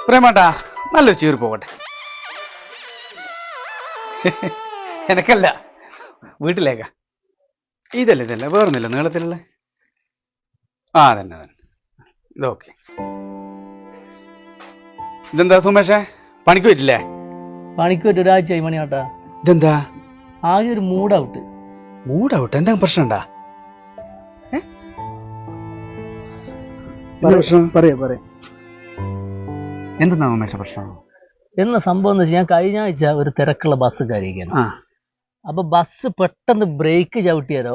പ്രേമാട്ടാ നല്ലൊരു ചീർ പോകട്ടെ. എനക്കല്ല, വീട്ടിലേക്കാ. ഇതല്ല വേറൊന്നുമില്ല നീളത്തിലുള്ള. ആ തന്നെ ഇതൊക്കെ. ഇതെന്താ സുമേഷേ, പണിക്ക് പറ്റില്ലേ? പണിക്ക് പറ്റും, ഒരാഴ്ചയായി മണിയാട്ടാ. ഇതെന്താ ആകെ ഒരു മൂഡ് ഔട്ട്. Mood out? എന്താ പ്രശ്നം ഉണ്ടാ? പറയാ എന്തെന്നാ സുമേഷ പ്രശ്നം? എന്ന സംഭവം എന്ന് വെച്ചാൽ ഞാൻ കഴിഞ്ഞ ആഴ്ച ഒരു തിരക്കുള്ള ബസ് കയറിയിരിക്കുന്നു. അപ്പൊ ബസ് പെട്ടെന്ന് ബ്രേക്ക് ചവിട്ടിയാലോ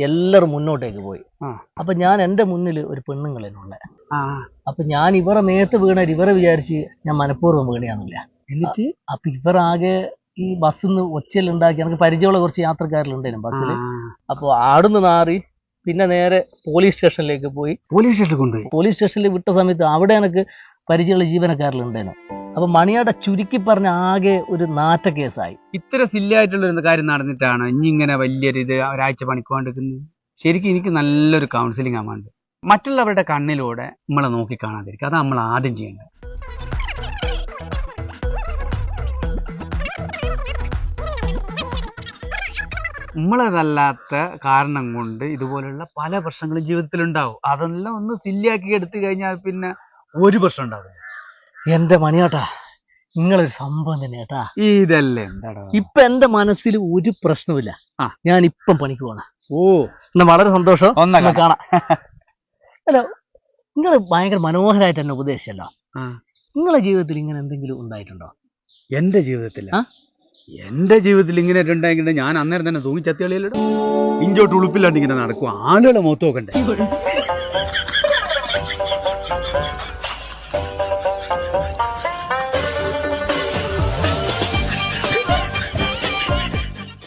എല്ലാവരും മുന്നോട്ടേക്ക് പോയി. അപ്പൊ ഞാൻ എന്റെ മുന്നിൽ ഒരു പെണ്ണുങ്ങളെന്നുള്ള. അപ്പൊ ഞാൻ ഇവരെ മേത്ത് വീണ ഇവരെ വിചാരിച്ച് ഞാൻ മനഃപൂർവ്വം വീണിയാന്നില്ല. എന്നിട്ട് അപ്പൊ ഇവരാകെ ഈ ബസ്സിന്ന് ഒച്ചയിലുണ്ടാക്കി. എനിക്ക് പരിചയമുള്ള കുറച്ച് യാത്രക്കാരിലുണ്ടായിരുന്നു ബസ്സിൽ. അപ്പൊ ആടുന്ന് നാറി പിന്നെ നേരെ പോലീസ് സ്റ്റേഷനിലേക്ക് പോയി. പോലീസ് സ്റ്റേഷനിൽ വിട്ട സമയത്ത് അവിടെ എനിക്ക് പരിചയമുള്ള ജീവനക്കാരിലുണ്ടായിരുന്നു. അപ്പൊ മണിയാടെ ചുരുക്കി പറഞ്ഞ ആകെ ഒരു നാറ്റ കേസായി. ഇത്ര സില്ലായിട്ടുള്ള ഒരു കാര്യം നടന്നിട്ടാണ് ഇനി ഇങ്ങനെ വലിയൊരു ഇത് ഒരാഴ്ച പണിക്കുകൊണ്ടിരിക്കുന്നത്? ശരിക്കും എനിക്ക് നല്ലൊരു കൗൺസിലിംഗ് ആവാണ്ട്. മറ്റുള്ളവരുടെ കണ്ണിലൂടെ നമ്മളെ നോക്കി കാണാതിരിക്കുക, അതാണ് നമ്മൾ ആദ്യം ചെയ്യേണ്ടത്. നമ്മളതല്ലാത്ത കാരണം കൊണ്ട് ഇതുപോലുള്ള പല പ്രശ്നങ്ങളും ജീവിതത്തിലുണ്ടാവും. അതെല്ലാം ഒന്ന് സില്ലിയാക്കി എടുത്തു കഴിഞ്ഞാൽ പിന്നെ ഒരു പ്രശ്നം ഉണ്ടാവില്ല. എന്റെ മണിയാട്ടാ, നിങ്ങളൊരു സംഭവം തന്നെ കേട്ടാ. ഇതല്ലേ എന്താടാ ഇപ്പൊ എന്റെ മനസ്സിൽ ഒരു പ്രശ്നമില്ല. ഞാൻ ഇപ്പം പണിക്ക് പോണ. ഓ എന്നാ വളരെ സന്തോഷം, കാണാം. അല്ല, നിങ്ങൾ ഭയങ്കര മനോഹരമായിട്ട് എന്നെ ഉപദേശിച്ചല്ലോ. നിങ്ങളെ ജീവിതത്തിൽ ഇങ്ങനെ എന്തെങ്കിലും ഉണ്ടായിട്ടുണ്ടോ? എന്റെ ജീവിതത്തിൽ ഇങ്ങനെ ഉണ്ടായിട്ടുണ്ട്. ഞാൻ അന്നേരം തന്നെ തൂങ്ങി ചത്തികളിയിലിടും. ഇഞ്ചോട്ട് ഉളുപ്പില്ലാണ്ട് ഇങ്ങനെ നടക്കും. ആളുകളെ മുഖത്ത് നോക്കണ്ടേ?